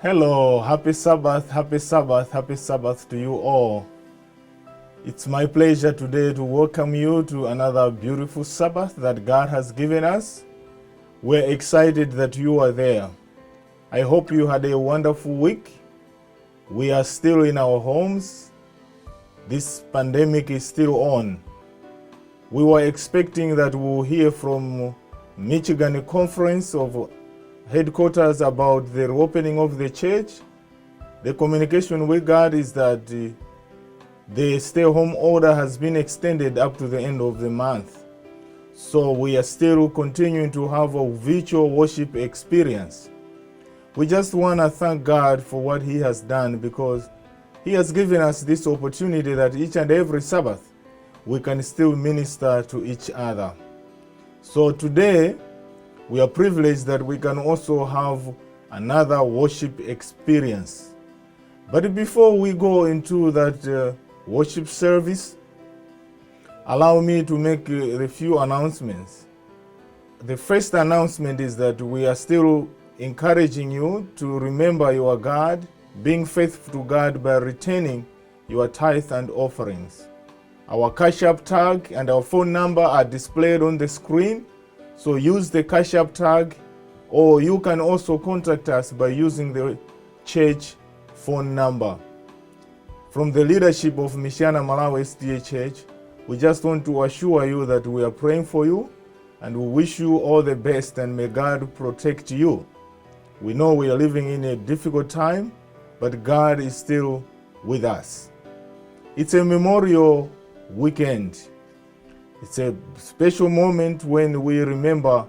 Hello, happy Sabbath, happy Sabbath, happy Sabbath to you all. It's my pleasure today to welcome you to another beautiful Sabbath that God has given us. We're excited that you are there. I hope you had a wonderful week. We are still in our homes. This pandemic is still on. We were expecting that we'll hear from Michigan Conference of Headquarters about the reopening of the church. The communication we got is that the stay-home order has been extended up to the end of the month. So we are still continuing to have a virtual worship experience. We just want to thank God for what He has done, because He has given us this opportunity that each and every Sabbath we can still minister to each other. So today we are privileged that we can also have another worship experience. But before we go into that worship service, allow me to make a few announcements. The first announcement is that we are still encouraging you to remember your God, being faithful to God by returning your tithe and offerings. Our Cash App tag and our phone number are displayed on the screen, so use the Cash App tag, or you can also contact us by using the church phone number. From the leadership of Michiana Malawi Sda Church, we just want to assure you that we are praying for you and we wish you all the best, and may God protect you. We know we are living in a difficult time, but God is still with us. It's a memorial weekend. It's a special moment when we remember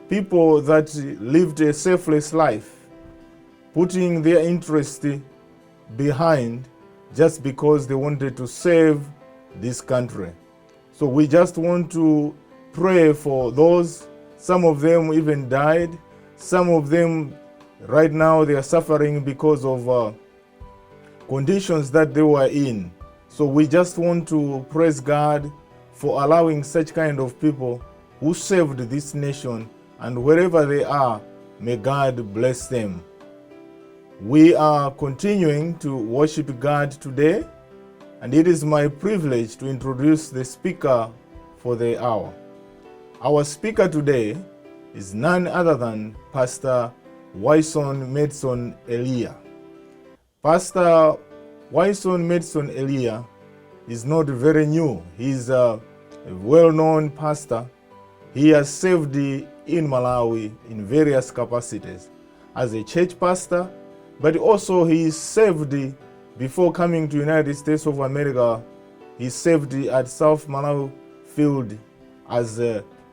people that lived a selfless life, putting their interest behind just because they wanted to save this country. So we just want to pray for those. Some of them even died. Some of them right now they are suffering because of conditions that they were in. So we just want to praise God for allowing such kind of people who saved this nation, and wherever they are, may God bless them. We are continuing to worship God today, and it is my privilege to introduce the speaker for the hour. Our speaker today is none other than Pastor Wyson Medson Eliya. Pastor Wyson Medson Eliya is not very new. He's a well-known pastor. He has served in Malawi in various capacities as a church pastor, but also he served before coming to United States of America. He served at South Malawi Field as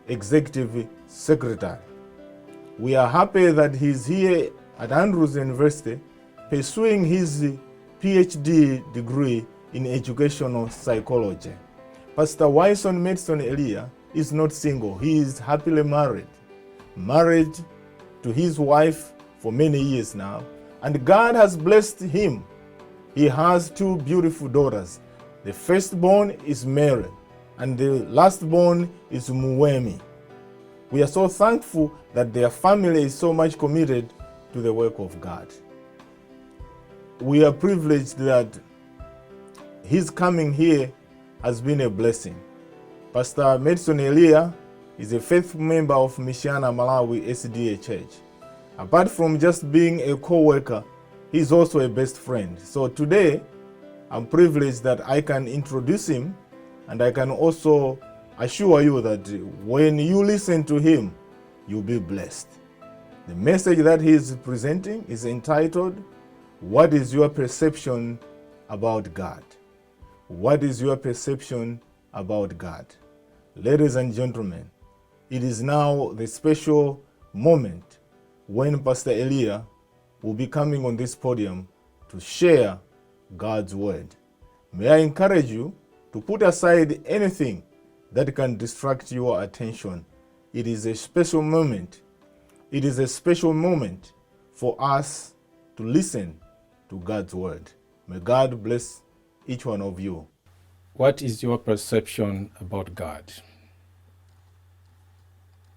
executive secretary. We are happy that he's here at Andrews University pursuing his PhD degree in educational psychology. Pastor Wyson Medson Eliya is not single. He is happily married to his wife for many years now, and God has blessed him. He has two beautiful daughters. The firstborn is Mary, and the lastborn is Muwemi. We are so thankful that their family is so much committed to the work of God. We are privileged that his coming here has been a blessing. Pastor Medson Eliya is a faithful member of Michiana Malawi Sda Church. Apart from just being a co-worker, he's also a best friend. So today, I'm privileged that I can introduce him, and I can also assure you that when you listen to him, you'll be blessed. The message that he is presenting is entitled, "What is your perception about God?" What is your perception about God? Ladies and gentlemen, it is now the special moment when Pastor Eliya will be coming on this podium to share God's word. May I encourage you to put aside anything that can distract your attention. It is a special moment. It is a special moment for us to listen to God's word. May God bless each one of you. What is your perception about God?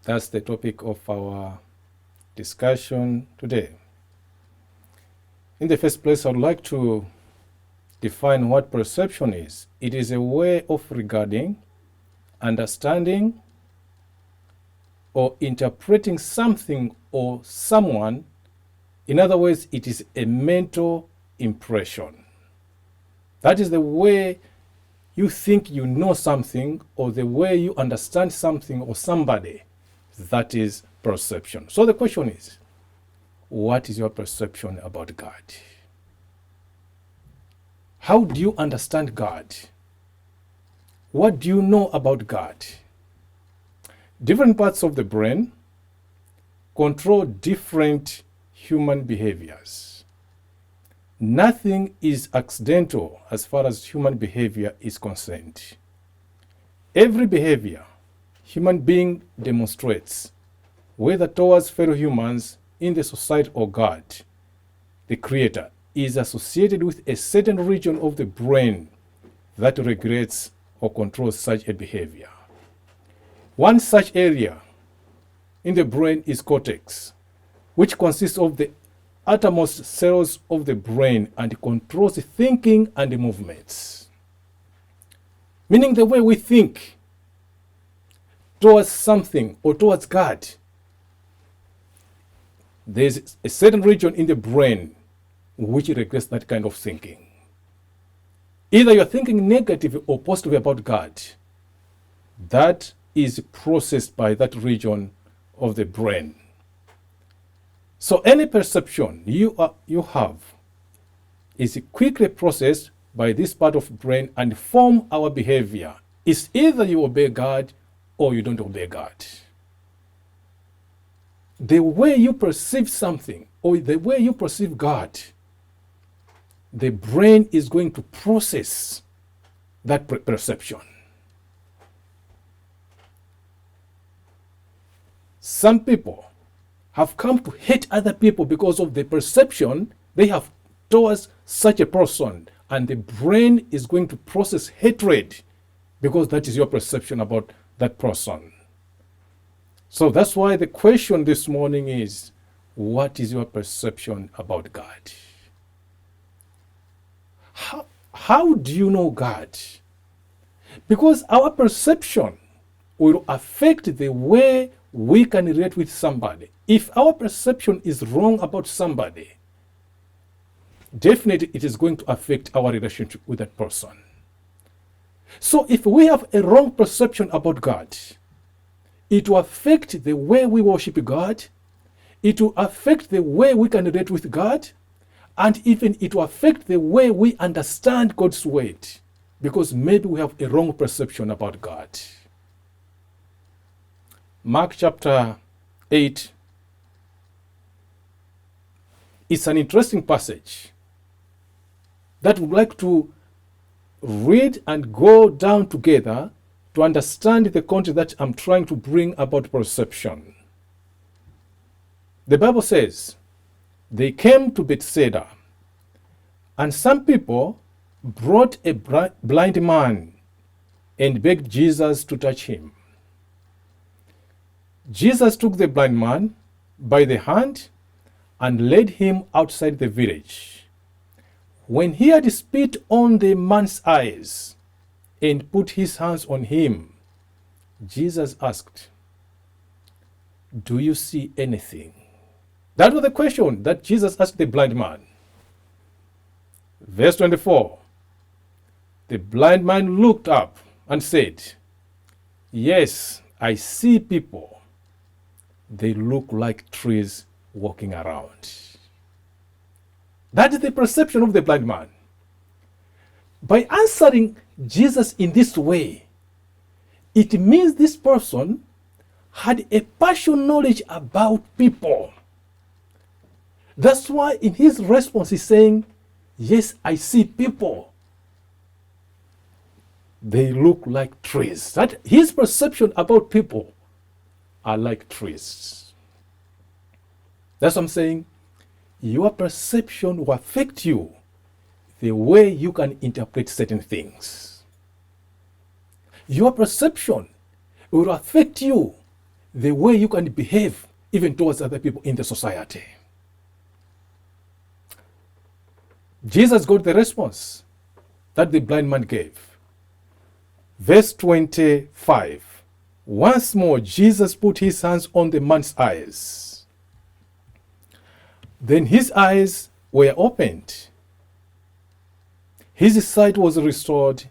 That's the topic of our discussion today. In the first place, I would like to define what perception is. It is a way of regarding, understanding, or interpreting something or someone. In other words, it is a mental impression. That is the way you think you know something, or the way you understand something or somebody. That is perception. So the question is, what is your perception about God? How do you understand God? What do you know about God? Different parts of the brain control different human behaviors. Nothing is accidental as far as human behavior is concerned. Every behavior human being demonstrates, whether towards fellow humans, in the society, or God, the Creator, is associated with a certain region of the brain that regulates or controls such a behavior. One such area in the brain is cortex, which consists of the outermost cells of the brain and controls thinking and movements. Meaning the way we think towards something or towards God, there's a certain region in the brain which regulates that kind of thinking. Either you're thinking negative or positive about God, that is processed by that region of the brain. So any perception you have is quickly processed by this part of brain and form our behavior. It's either you obey God or you don't obey God. The way you perceive something or the way you perceive God, the brain is going to process that perception. Some people have come to hate other people because of the perception they have towards such a person, and the brain is going to process hatred because that is your perception about that person. So that's why the question this morning is, what is your perception about God? How do you know God? Because our perception will affect the way we can relate with somebody. If our perception is wrong about somebody, definitely it is going to affect our relationship with that person. So if we have a wrong perception about God, it will affect the way we worship God, it will affect the way we can relate with God, and even it will affect the way we understand God's word, because maybe we have a wrong perception about God. Mark chapter 8, it's an interesting passage that we'd like to read and go down together to understand the context that I'm trying to bring about perception. The Bible says, they came to Bethsaida, and some people brought a blind man and begged Jesus to touch him. Jesus took the blind man by the hand and led him outside the village. When he had spit on the man's eyes and put his hands on him, Jesus asked, "Do you see anything?" That was the question that Jesus asked the blind man. Verse 24, the blind man looked up and said, "Yes, I see people. They look like trees walking around." That is the perception of the blind man. By answering Jesus in this way, it means this person had a partial knowledge about people. That's why in his response he's saying, "Yes, I see people. They look like trees." That his perception about people are like trees. That's what I'm saying. Your perception will affect you the way you can interpret certain things. Your perception will affect you the way you can behave even towards other people in the society. Jesus got the response that the blind man gave. Verse 25. Once more, Jesus put his hands on the man's eyes. Then his eyes were opened. His sight was restored,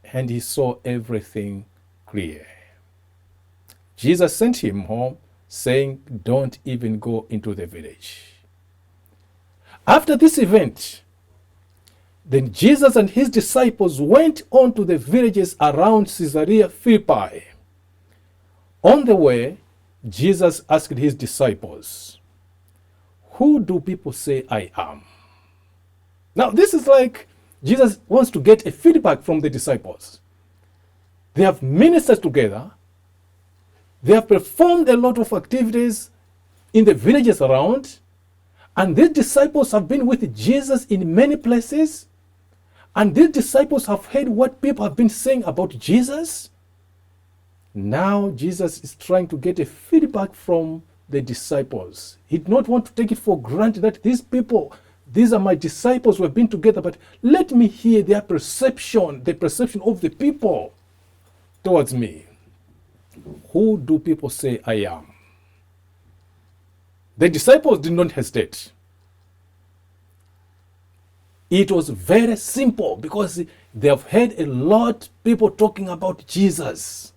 and he saw everything clear. Jesus sent him home, saying, "Don't even go into the village." After this event, then Jesus and his disciples went on to the villages around Caesarea Philippi. On the way, Jesus asked his disciples, "Who do people say I am?" Now, this is like Jesus wants to get a feedback from the disciples. They have ministered together. They have performed a lot of activities in the villages around. And these disciples have been with Jesus in many places. And these disciples have heard what people have been saying about Jesus. Now Jesus is trying to get a feedback from the disciples. He did not want to take it for granted that these people, these are my disciples who have been together, but let me hear their perception, the perception of the people towards me. Who do people say I am? The disciples did not hesitate. It was very simple because they have heard a lot of people talking about Jesus.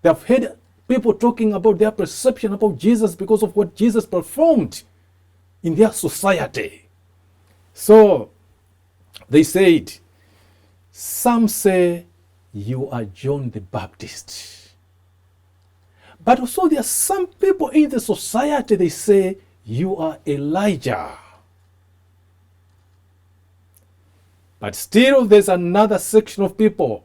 They have heard people talking about their perception about Jesus because of what Jesus performed in their society. So they said, "Some say you are John the Baptist." But also there are some people in the society, they say, "You are Elijah." But still there's another section of people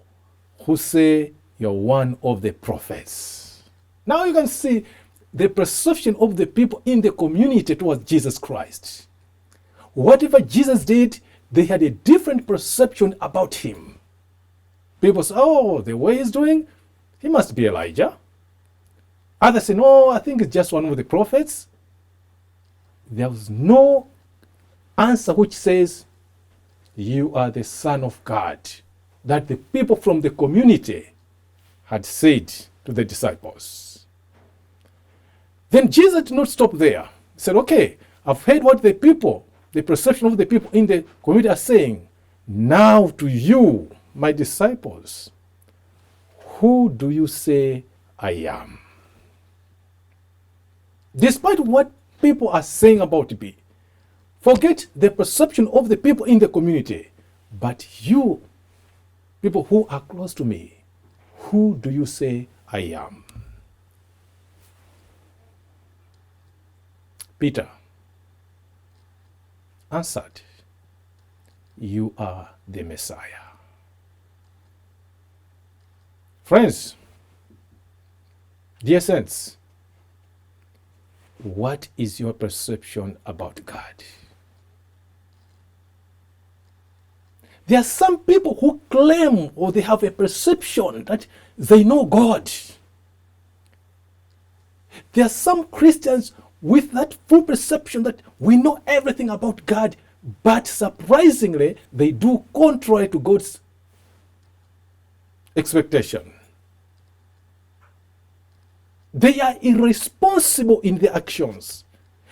who say, "You're one of the prophets." Now you can see the perception of the people in the community towards Jesus Christ. Whatever Jesus did, they had a different perception about him. People say, "Oh, the way he's doing, he must be Elijah." Others say, "No, I think it's just one of the prophets." There was no answer which says, "You are the Son of God," that the people from the community had said to the disciples. Then Jesus did not stop there. He said, "Okay, I've heard what the people, the perception of the people in the community are saying. Now to you, my disciples, who do you say I am?" Despite what people are saying about me, forget the perception of the people in the community. But you, people who are close to me, who do you say I am? Peter answered, "You are the Messiah." Friends, dear saints, what is your perception about God? There are some people who claim or they have a perception that they know God. There are some Christians with that full perception that we know everything about God, but surprisingly, they do contrary to God's expectation. They are irresponsible in their actions.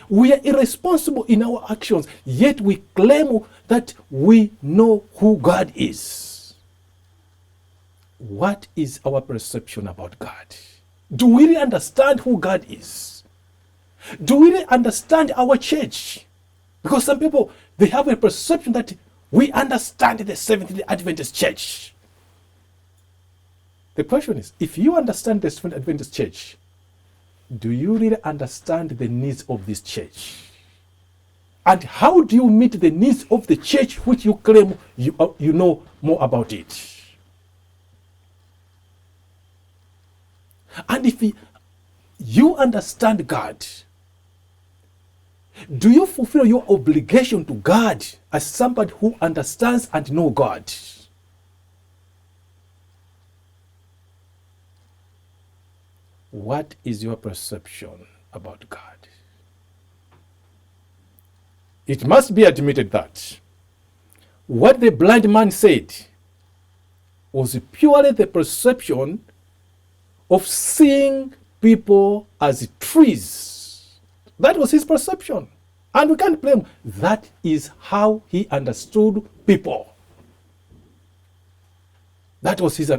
We are irresponsible in our actions, yet we claim that we know who God is. What is our perception about God? Do we really understand who God is? Do we really understand our church? Because some people, they have a perception that we understand the Seventh-day Adventist church. The question is, if you understand the Seventh-day Adventist church, do you really understand the needs of this church? And how do you meet the needs of the church which you claim you know more about it? And if you understand God, do you fulfill your obligation to God as somebody who understands and knows God? What is your perception about God? It must be admitted that What the blind man said was purely the perception of seeing people as trees. That was his perception. And we can't blame him. That is how he understood people. That was his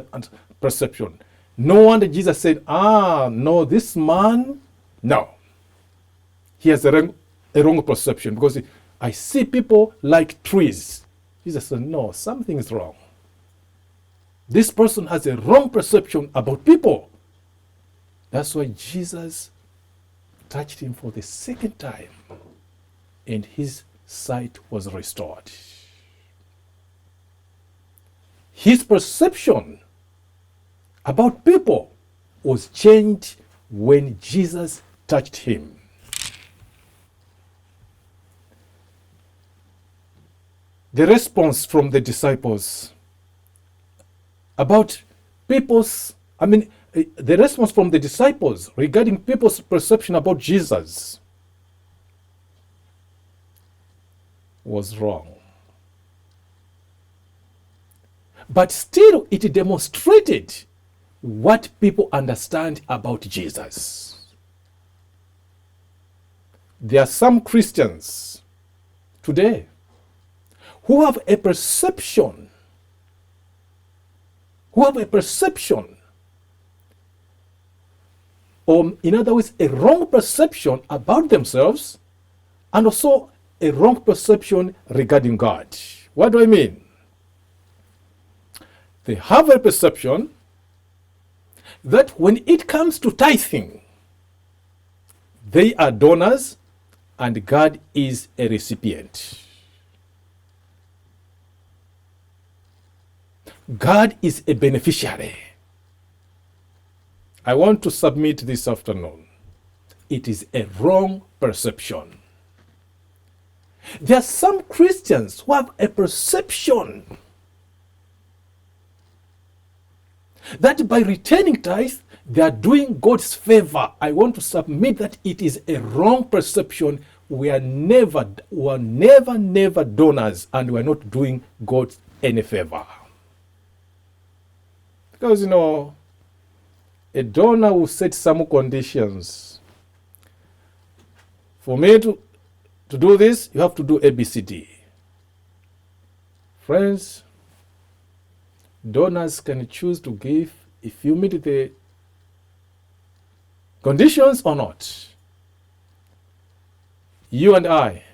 perception. No wonder Jesus said, no, this man, no. He has a wrong perception because I see people like trees. Jesus said, no, something is wrong. This person has a wrong perception about people. That's why Jesus touched him for the second time and his sight was restored. His perception about people was changed when Jesus touched him. The response from the disciples about the response from the disciples regarding people's perception about Jesus was wrong. But still, it demonstrated what people understand about Jesus. There are some Christians today who have a perception, or in other words, a wrong perception about themselves and also a wrong perception regarding God. What do I mean? They have a perception that when it comes to tithing, they are donors and God is a recipient. God is a beneficiary. I want to submit this afternoon. It is a wrong perception. There are some Christians who have a perception that by returning tithe, they are doing God's favor. I want to submit that it is a wrong perception. We are never donors, and we are not doing God any favor. Because, a donor will set some conditions. For me to do this, you have to do ABCD. Friends, donors can choose to give if you meet the conditions or not. You and I,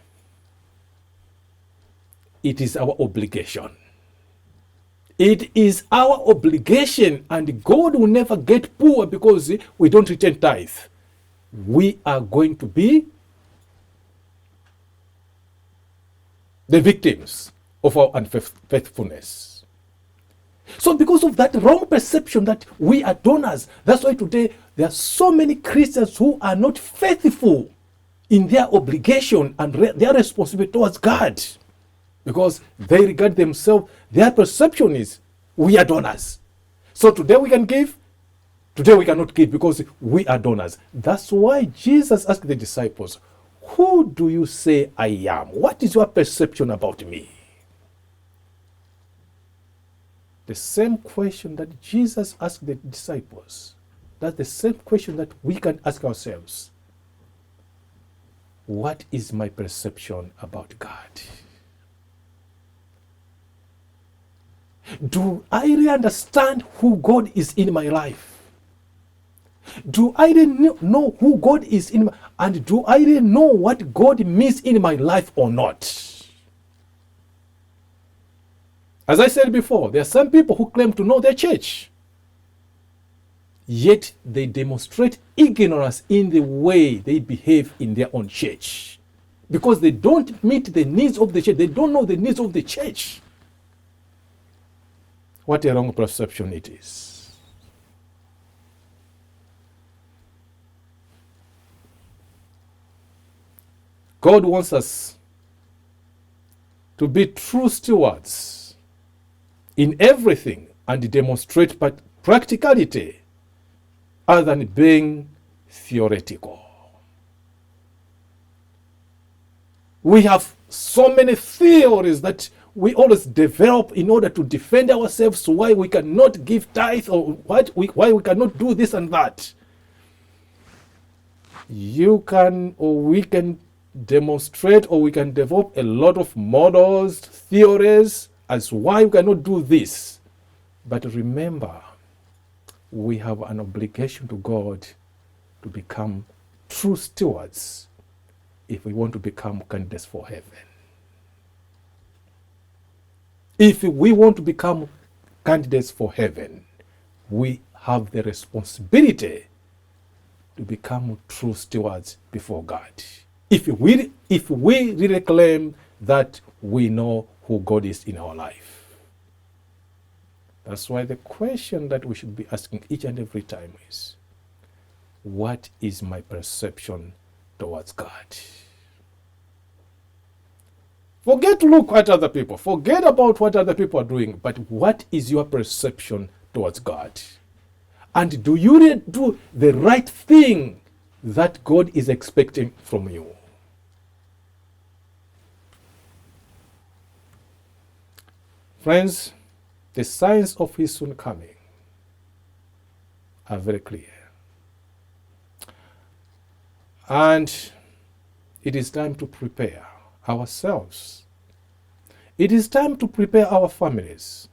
it is our obligation. It is our obligation, and God will never get poor because we don't return tithe. We are going to be the victims of our unfaithfulness. So because of that wrong perception that we are donors, that's why today there are so many Christians who are not faithful in their obligation and their responsibility towards God. Because they regard themselves, their perception is, we are donors. So today we can give, today we cannot give because we are donors. That's why Jesus asked the disciples, who do you say I am? What is your perception about me? The same question that Jesus asked the disciples, that's the same question that we can ask ourselves. What is my perception about God? Do I really understand who God is in my life? Do I really know who God is in my life? And do I really know what God means in my life or not? As I said before, there are some people who claim to know their church, yet they demonstrate ignorance in the way they behave in their own church. Because they don't meet the needs of the church. They don't know the needs of the church. What a wrong perception it is. God wants us to be true stewards in everything and demonstrate practicality other than being theoretical. We have so many theories that we always develop in order to defend ourselves, why we cannot give tithe, or why we cannot do this and that. You can, or we can demonstrate, or we can develop a lot of models, theories as why we cannot do this. But remember, we have an obligation to God to become true stewards if we want to become candidates for heaven. If we want to become candidates for heaven, we have the responsibility to become true stewards before God. If we really claim that we know who God is in our life. That's why the question that we should be asking each and every time is, what is my perception towards God? Forget to look at other people. Forget about what other people are doing. But what is your perception towards God? And do you do the right thing that God is expecting from you? Friends, the signs of his soon coming are very clear. And it is time to prepare ourselves. It is time to prepare our families.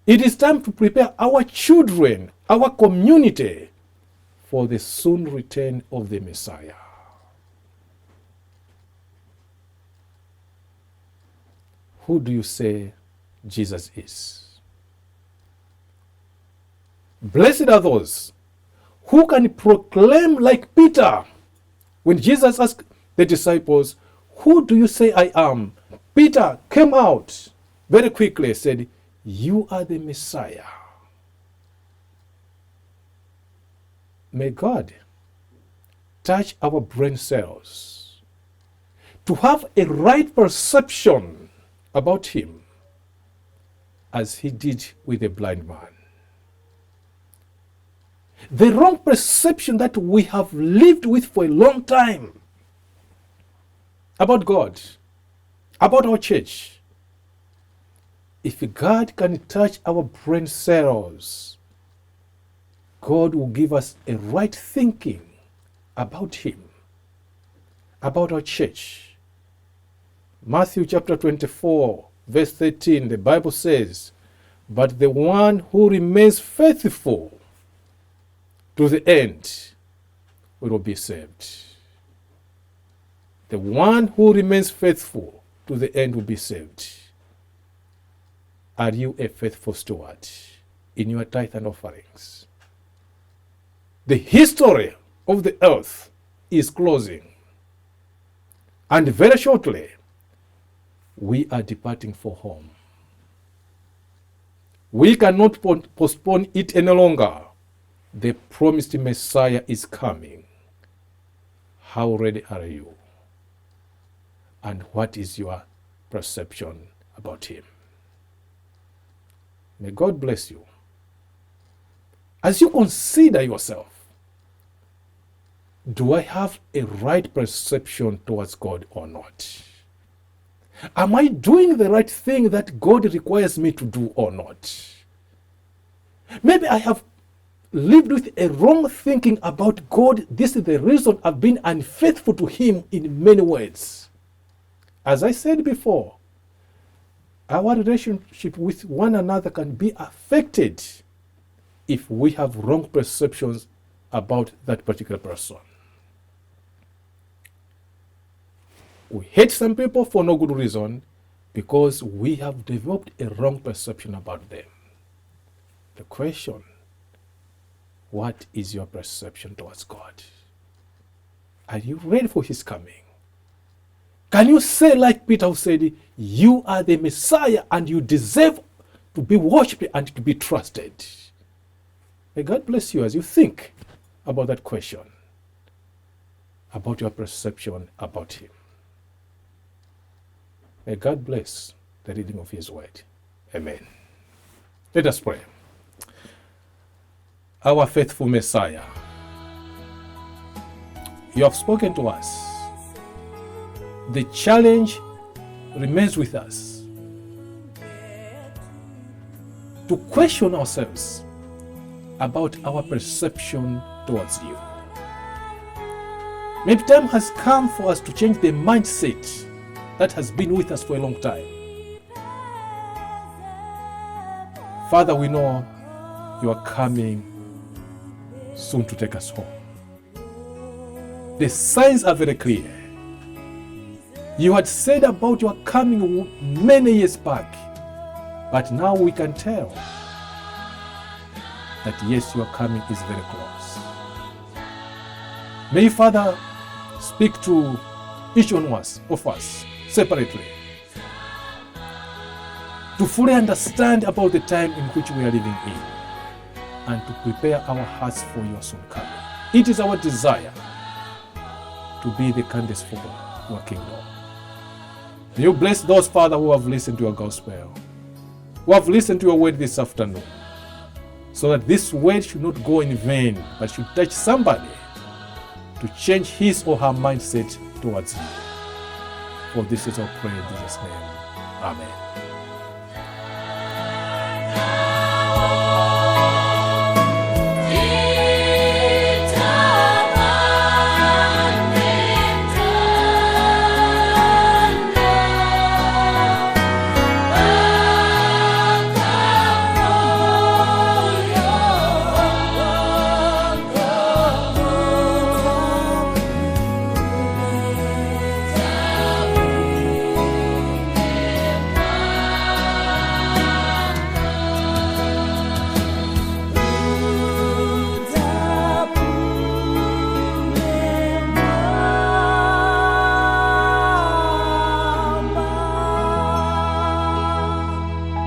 It is time to prepare our children, our community, for the soon return of the Messiah. Who do you say Jesus is? Blessed are those who can proclaim like Peter. When Jesus asked the disciples, who do you say I am? Peter came out very quickly and said, you are the Messiah. May God touch our brain cells to have a right perception about him as he did with the blind man. The wrong perception that we have lived with for a long time about God, about our church. If God can touch our brain cells, God will give us a right thinking about him, about our church. Matthew chapter 24, verse 13, the Bible says, but the one who remains faithful to the end will be saved. The one who remains faithful to the end will be saved. Are you a faithful steward in your tithe and offerings? The history of the earth is closing. And very shortly, we are departing for home. We cannot postpone it any longer. The promised Messiah is coming. How ready are you? And what is your perception about him? May God bless you. As you consider yourself, do I have a right perception towards God or not? Am I doing the right thing that God requires me to do or not? Maybe I have lived with a wrong thinking about God. This is the reason I've been unfaithful to him in many ways. As I said before, our relationship with one another can be affected if we have wrong perceptions about that particular person. We hate some people for no good reason because we have developed a wrong perception about them. The question, what is your perception towards God? Are you ready for his coming? Can you say like Peter who said, you are the Messiah and you deserve to be worshipped and to be trusted? May God bless you as you think about that question, about your perception about him. May God bless the reading of his word. Amen. Let us pray. Our faithful Messiah, you have spoken to us. The challenge remains with us. to question ourselves about our perception towards you. Maybe time has come for us to change the mindset that has been with us for a long time. Father, we know you are coming soon to take us home. The signs are very clear. You had said about your coming many years back, but now we can tell that yes, your coming is very close. May you, Father, speak to each one of us separately to fully understand about the time in which we are living in and to prepare our hearts for your soon coming. It is our desire to be the candidates for your kingdom. May you bless those, Father, who have listened to your gospel, who have listened to your word this afternoon, so that this word should not go in vain, but should touch somebody to change his or her mindset towards you. For this is our prayer in Jesus' name. Amen.